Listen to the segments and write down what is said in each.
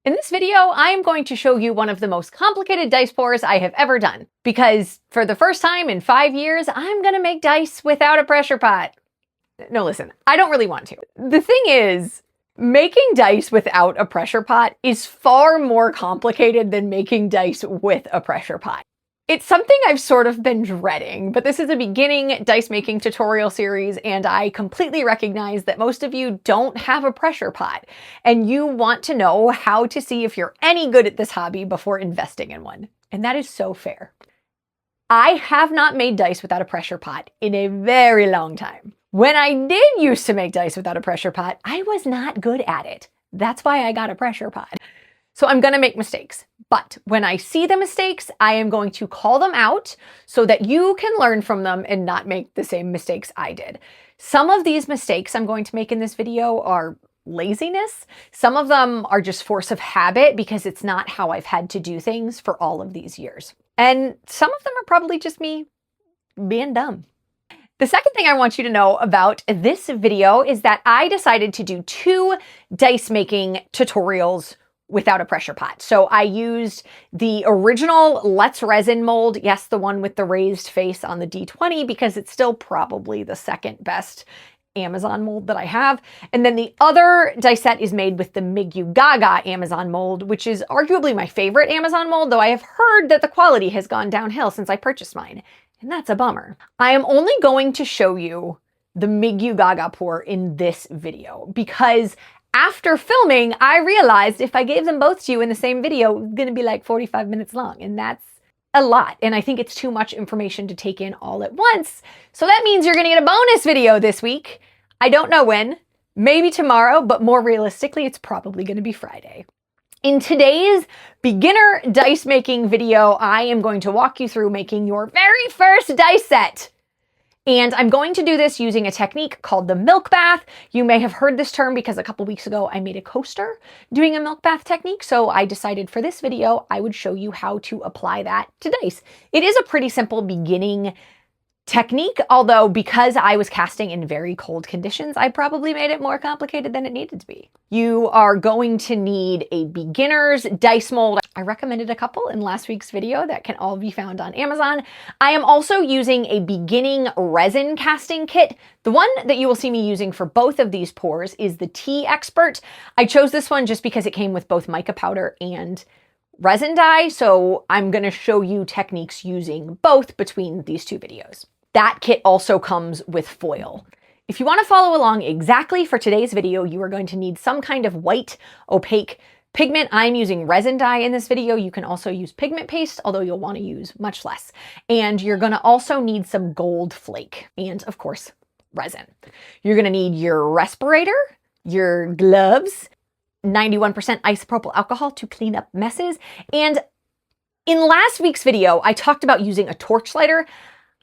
In this video, I'm going to show you one of the most complicated dice pours I have ever done, because for the first time in 5 years, I'm gonna make dice without a pressure pot. No, listen, I don't really want to. The thing is, making dice without a pressure pot is far more complicated than making dice with a pressure pot. It's something I've sort of been dreading, but this is a beginning dice making tutorial series, and I completely recognize that most of you don't have a pressure pot, and you want to know how to see if you're any good at this hobby before investing in one. And that is so fair. I have not made dice without a pressure pot in a very long time. When I did used to make dice without a pressure pot, I was not good at it. That's why I got a pressure pot. So I'm gonna make mistakes, but when I see the mistakes, I am going to call them out so that you can learn from them and not make the same mistakes I did. Some of these mistakes I'm going to make in this video are laziness. Some of them are just force of habit because it's not how I've had to do things for all of these years. And some of them are probably just me being dumb. The second thing I want you to know about this video is that I decided to do 2 dice making tutorials without a pressure pot. So I used the original Let's Resin mold, yes, the one with the raised face on the D20, because it's still probably the second best Amazon mold that I have. And then the other dice set is made with the Migugaga Amazon mold, which is arguably my favorite Amazon mold, though I have heard that the quality has gone downhill since I purchased mine. And that's a bummer. I am only going to show you the Migugaga pour in this video because after filming, I realized if I gave them both to you in the same video, it's gonna be like 45 minutes long, and that's a lot. And I think it's too much information to take in all at once. So that means you're gonna get a bonus video this week. I don't know when, maybe tomorrow, but more realistically, it's probably gonna be Friday. In today's beginner dice making video, I am going to walk you through making your very first dice set. And I'm going to do this using a technique called the milk bath. You may have heard this term because a couple weeks ago I made a coaster doing a milk bath technique. So I decided for this video, I would show you how to apply that to dice. It is a pretty simple beginning technique, although because I was casting in very cold conditions, I probably made it more complicated than it needed to be. You are going to need a beginner's dice mold. I recommended a couple in last week's video that can all be found on Amazon. I am also using a beginning resin casting kit. The one that you will see me using for both of these pours is the Tea Expert. I chose this one just because it came with both mica powder and resin dye, so I'm gonna show you techniques using both between these 2 videos. That kit also comes with foil. If you want to follow along exactly for today's video, you are going to need some kind of white opaque pigment. I'm using resin dye in this video. You can also use pigment paste, although you'll want to use much less. And you're going to also need some gold flake and, of course, resin. You're going to need your respirator, your gloves, 91% isopropyl alcohol to clean up messes. And in last week's video, I talked about using a torch lighter.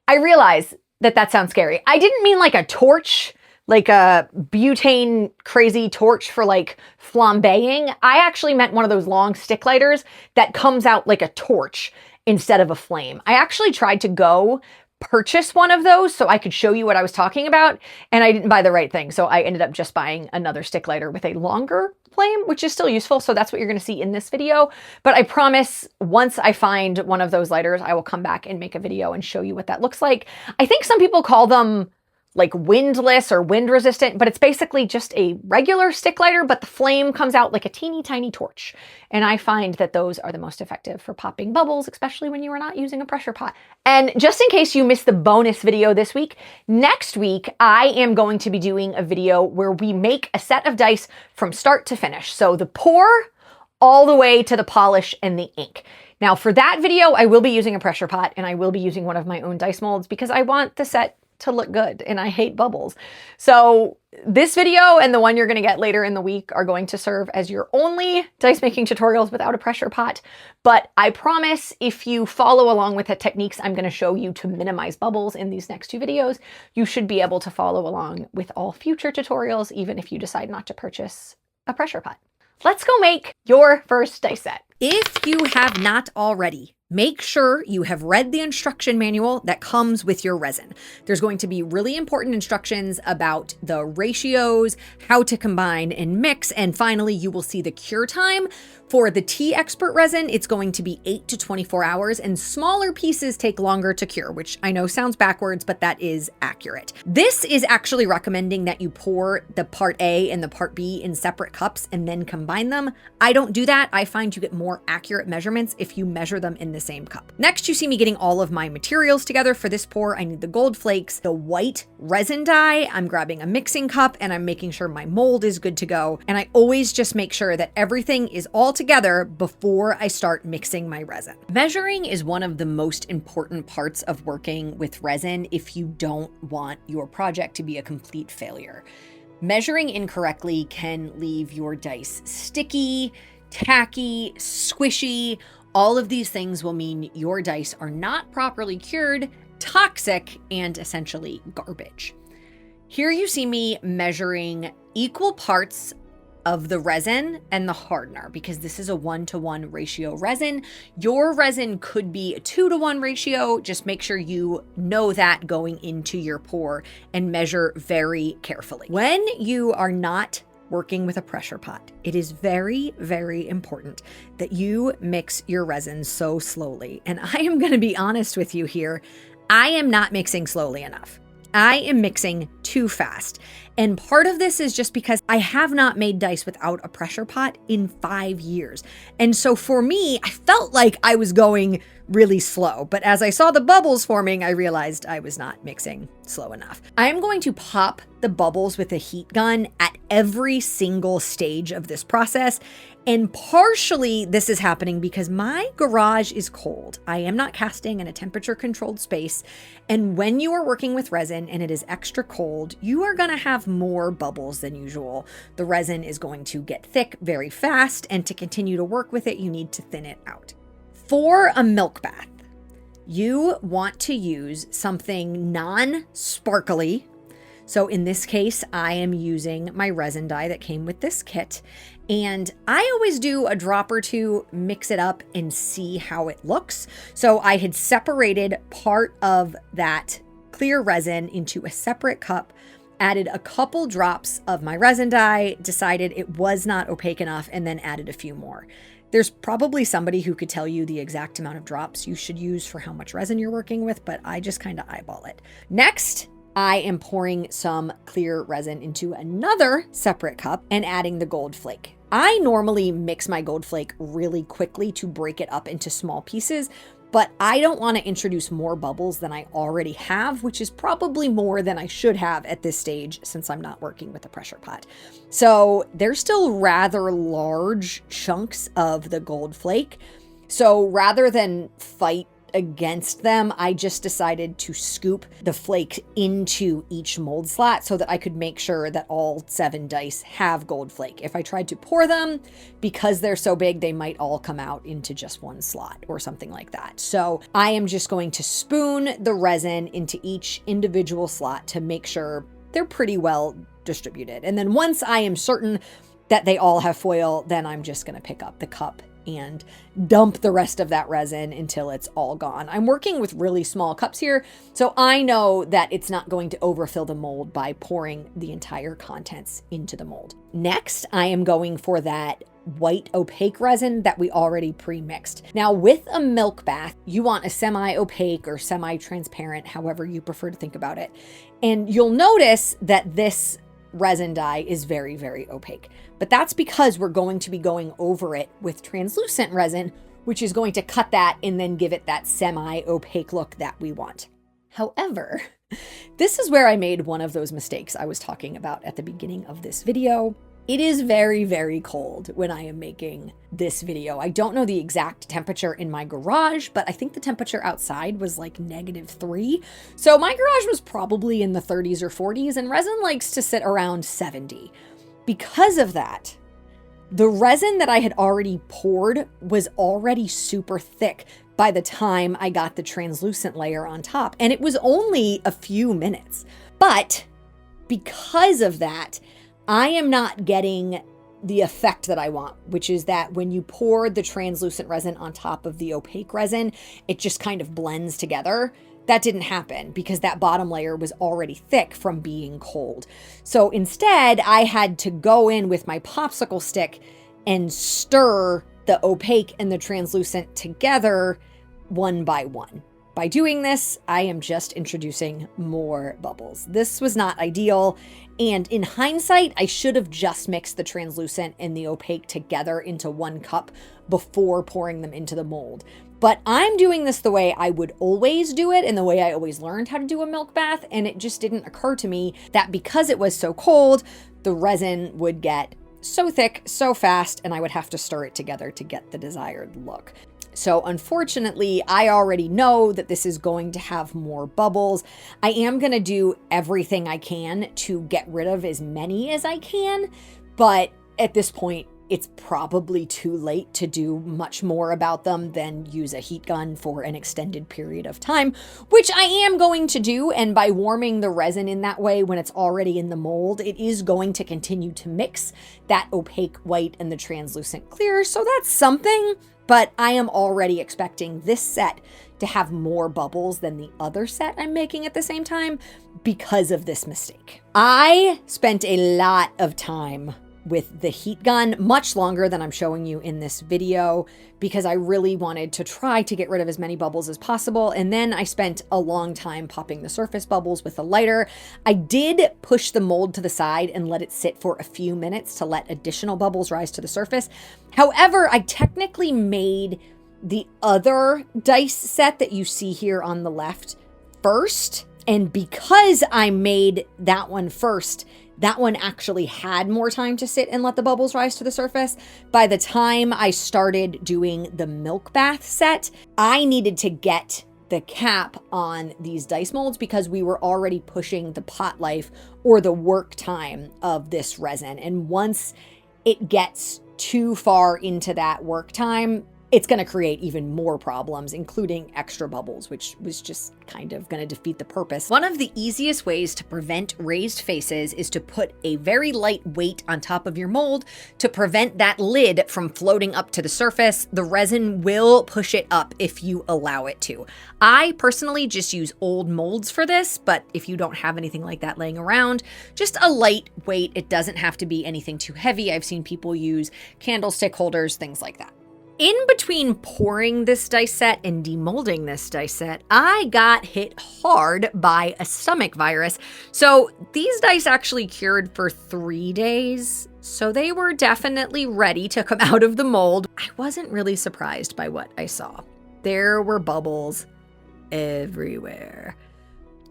I realize that that sounds scary. I didn't mean like a torch, like a butane crazy torch for like flambeing. I actually meant one of those long stick lighters that comes out like a torch instead of a flame. I actually tried to go purchase one of those so I could show you what I was talking about, and I didn't buy the right thing. So I ended up just buying another stick lighter with a longer flame, which is still useful. So that's what you're going to see in this video. But I promise once I find one of those lighters, I will come back and make a video and show you what that looks like. I think some people call them like windless or wind resistant, but it's basically just a regular stick lighter, but the flame comes out like a teeny tiny torch. And I find that those are the most effective for popping bubbles, especially when you are not using a pressure pot. And just in case you missed the bonus video this week, next week, I am going to be doing a video where we make a set of dice from start to finish. So the pour all the way to the polish and the ink. Now for that video, I will be using a pressure pot and I will be using one of my own dice molds because I want the set to look good and I hate bubbles. So this video and the one you're going to get later in the week are going to serve as your only dice making tutorials without a pressure pot. But I promise if you follow along with the techniques I'm going to show you to minimize bubbles in these next 2 videos, you should be able to follow along with all future tutorials, even if you decide not to purchase a pressure pot. Let's go make your first dice set. If you have not already, make sure you have read the instruction manual that comes with your resin. There's going to be really important instructions about the ratios, how to combine and mix, and finally you will see the cure time For the Tea Expert resin, it's going to be 8 to 24 hours, and smaller pieces take longer to cure, which I know sounds backwards, but that is accurate. This is actually recommending that you pour the part A and the part B in separate cups and then combine them. I don't do that. I find you get more accurate measurements if you measure them in the same cup. Next, you see me getting all of my materials together for this pour. I need the gold flakes, the white resin dye. I'm grabbing a mixing cup and I'm making sure my mold is good to go. And I always just make sure that everything is all together before I start mixing my resin. Measuring is one of the most important parts of working with resin if you don't want your project to be a complete failure. Measuring incorrectly can leave your dice sticky, tacky, squishy. All of these things will mean your dice are not properly cured, toxic, and essentially garbage. Here you see me measuring equal parts of the resin and the hardener, because this is a 1-to-1 ratio resin. Your resin could be a 2-to-1 ratio. Just make sure you know that going into your pour and measure very carefully. When you are not working with a pressure pot, it is very, very important that you mix your resin so slowly. And I am going to be honest with you here. I am not mixing slowly enough. I am mixing too fast. And part of this is just because I have not made dice without a pressure pot in 5 years. And so for me, I felt like I was going really slow. But as I saw the bubbles forming, I realized I was not mixing slow enough. I'm going to pop the bubbles with a heat gun at every single stage of this process. And partially this is happening because my garage is cold. I am not casting in a temperature controlled space. And when you are working with resin and it is extra cold, you are going to have more bubbles than usual. The resin is going to get thick very fast, and to continue to work with it, you need to thin it out. For a milk bath, you want to use something non-sparkly. So in this case, I am using my resin dye that came with this kit. And I always do a drop or two, mix it up and see how it looks. So I had separated part of that clear resin into a separate cup, added a couple drops of my resin dye, decided it was not opaque enough, and then added a few more. There's probably somebody who could tell you the exact amount of drops you should use for how much resin you're working with, but I just kind of eyeball it. Next, I am pouring some clear resin into another separate cup and adding the gold flake. I normally mix my gold flake really quickly to break it up into small pieces, but I don't want to introduce more bubbles than I already have, which is probably more than I should have at this stage since I'm not working with a pressure pot. So there's still rather large chunks of the gold flake. So rather than fight against them, I just decided to scoop the flake into each mold slot so that I could make sure that all 7 dice have gold flake. If I tried to pour them, because they're so big, they might all come out into just one slot or something like that. So I am just going to spoon the resin into each individual slot to make sure they're pretty well distributed. And then once I am certain that they all have foil, then I'm just going to pick up the cup and dump the rest of that resin until it's all gone. I'm working with really small cups here, so I know that it's not going to overfill the mold by pouring the entire contents into the mold. Next, I am going for that white opaque resin that we already pre-mixed. Now with a milk bath, you want a semi-opaque or semi-transparent, however you prefer to think about it. And you'll notice that this resin dye is very, very opaque. But that's because we're going to be going over it with translucent resin, which is going to cut that and then give it that semi-opaque look that we want. However, this is where I made one of those mistakes I was talking about at the beginning of this video. It is very, very cold when I am making this video. I don't know the exact temperature in my garage, but I think the temperature outside was like -3. So my garage was probably in the 30s or 40s, and resin likes to sit around 70. Because of that, the resin that I had already poured was already super thick by the time I got the translucent layer on top, and it was only a few minutes. But because of that, I am not getting the effect that I want, which is that when you pour the translucent resin on top of the opaque resin, it just kind of blends together. That didn't happen because that bottom layer was already thick from being cold. So instead, I had to go in with my popsicle stick and stir the opaque and the translucent together one by one. By doing this, I am just introducing more bubbles. This was not ideal, and in hindsight, I should have just mixed the translucent and the opaque together into one cup before pouring them into the mold. But I'm doing this the way I would always do it and the way I always learned how to do a milk bath, and it just didn't occur to me that because it was so cold, the resin would get so thick so fast, and I would have to stir it together to get the desired look. So unfortunately, I already know that this is going to have more bubbles. I am going to do everything I can to get rid of as many as I can, but at this point, it's probably too late to do much more about them than use a heat gun for an extended period of time, which I am going to do. And by warming the resin in that way when it's already in the mold, it is going to continue to mix that opaque white and the translucent clear. So that's something, but I am already expecting this set to have more bubbles than the other set I'm making at the same time because of this mistake. I spent a lot of time with the heat gun, much longer than I'm showing you in this video, because I really wanted to try to get rid of as many bubbles as possible. And then I spent a long time popping the surface bubbles with a lighter. I did push the mold to the side and let it sit for a few minutes to let additional bubbles rise to the surface. However, I technically made the other dice set that you see here on the left first. And because I made that one first, that one actually had more time to sit and let the bubbles rise to the surface. By the time I started doing the milk bath set, I needed to get the cap on these dice molds because we were already pushing the pot life or the work time of this resin. And once it gets too far into that work time, it's going to create even more problems, including extra bubbles, which was just kind of going to defeat the purpose. One of the easiest ways to prevent raised faces is to put a very light weight on top of your mold to prevent that lid from floating up to the surface. The resin will push it up if you allow it to. I personally just use old molds for this, but if you don't have anything like that laying around, just a light weight. It doesn't have to be anything too heavy. I've seen people use candlestick holders, things like that. In between pouring this dice set and demolding this dice set, I got hit hard by a stomach virus. So these dice actually cured for 3 days. So they were definitely ready to come out of the mold. I wasn't really surprised by what I saw. There were bubbles everywhere.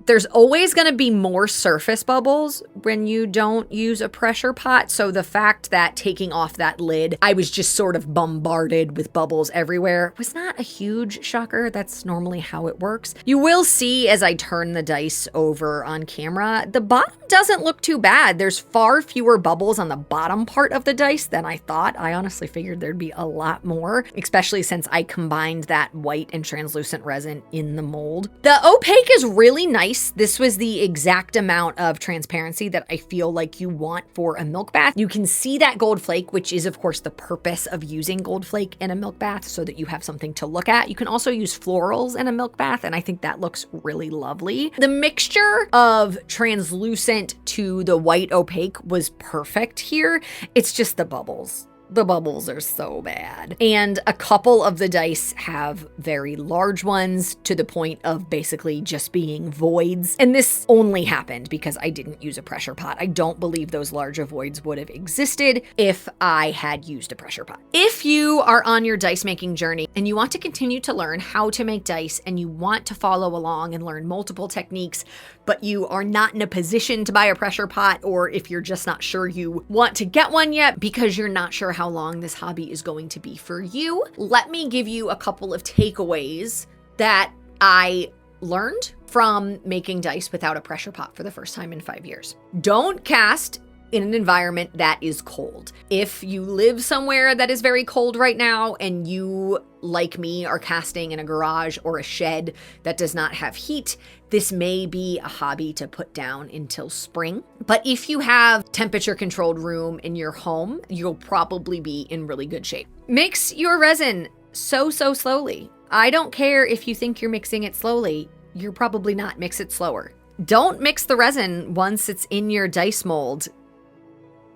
There's always going to be more surface bubbles when you don't use a pressure pot. So the fact that taking off that lid, I was just sort of bombarded with bubbles everywhere was not a huge shocker. That's normally how it works. You will see as I turn the dice over on camera, the bottom doesn't look too bad. There's far fewer bubbles on the bottom part of the dice than I thought. I honestly figured there'd be a lot more, especially since I combined that white and translucent resin in the mold. The opaque is really nice. This was the exact amount of transparency that I feel like you want for a milk bath. You can see that gold flake, which is of course the purpose of using gold flake in a milk bath so that you have something to look at. You can also use florals in a milk bath, and I think that looks really lovely. The mixture of translucent to the white opaque was perfect here. It's just the bubbles. The bubbles are so bad. And a couple of the dice have very large ones to the point of basically just being voids. And this only happened because I didn't use a pressure pot. I don't believe those larger voids would have existed if I had used a pressure pot. If you are on your dice making journey and you want to continue to learn how to make dice and you want to follow along and learn multiple techniques, but you are not in a position to buy a pressure pot, or if you're just not sure you want to get one yet because you're not sure how long this hobby is going to be for you, let me give you a couple of takeaways that I learned from making dice without a pressure pot for the first time in 5 years. Don't cast in an environment that is cold. If you live somewhere that is very cold right now and you, like me, are casting in a garage or a shed that does not have heat, this may be a hobby to put down until spring. But if you have temperature controlled room in your home, you'll probably be in really good shape. Mix your resin so slowly. I don't care if you think you're mixing it slowly. You're probably not. Mix it slower. Don't mix the resin once it's in your dice mold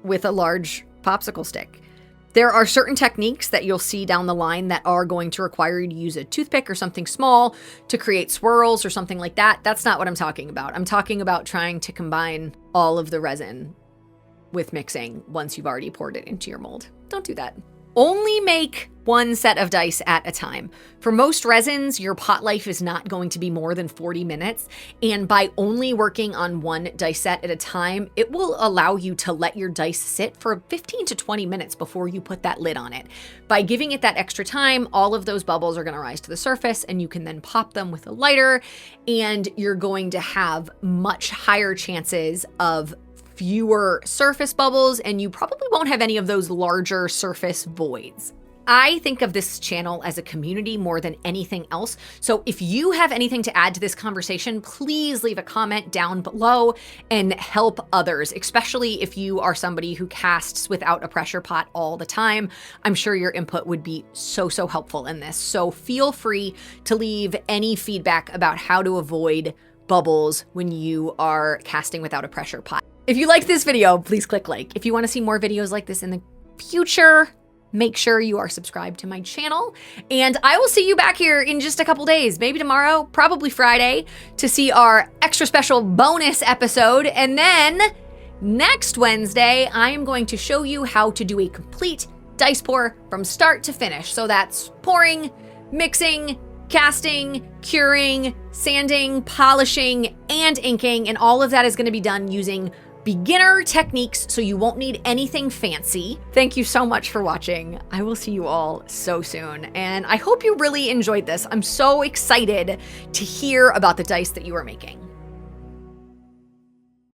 with a large popsicle stick. There are certain techniques that you'll see down the line that are going to require you to use a toothpick or something small to create swirls or something like that. That's not what I'm talking about. I'm talking about trying to combine all of the resin with mixing once you've already poured it into your mold. Don't do that. Only make one set of dice at a time. For most resins, your pot life is not going to be more than 40 minutes. And by only working on one dice set at a time, it will allow you to let your dice sit for 15 to 20 minutes before you put that lid on it. By giving it that extra time, all of those bubbles are going to rise to the surface, and you can then pop them with a lighter, and you're going to have much higher chances of fewer surface bubbles, and you probably won't have any of those larger surface voids. I think of this channel as a community more than anything else. So if you have anything to add to this conversation, please leave a comment down below and help others, especially if you are somebody who casts without a pressure pot all the time. I'm sure your input would be so helpful in this. So feel free to leave any feedback about how to avoid bubbles when you are casting without a pressure pot. If you liked this video, please click like. If you want to see more videos like this in the future, make sure you are subscribed to my channel. And I will see you back here in just a couple days, maybe tomorrow, probably Friday, to see our extra special bonus episode. And then next Wednesday, I am going to show you how to do a complete dice pour from start to finish. So that's pouring, mixing, casting, curing, sanding, polishing, and inking. And all of that is going to be done using beginner techniques, so you won't need anything fancy. Thank you so much for watching. I will see you all so soon, and I hope you really enjoyed this. I'm so excited to hear about the dice that you are making.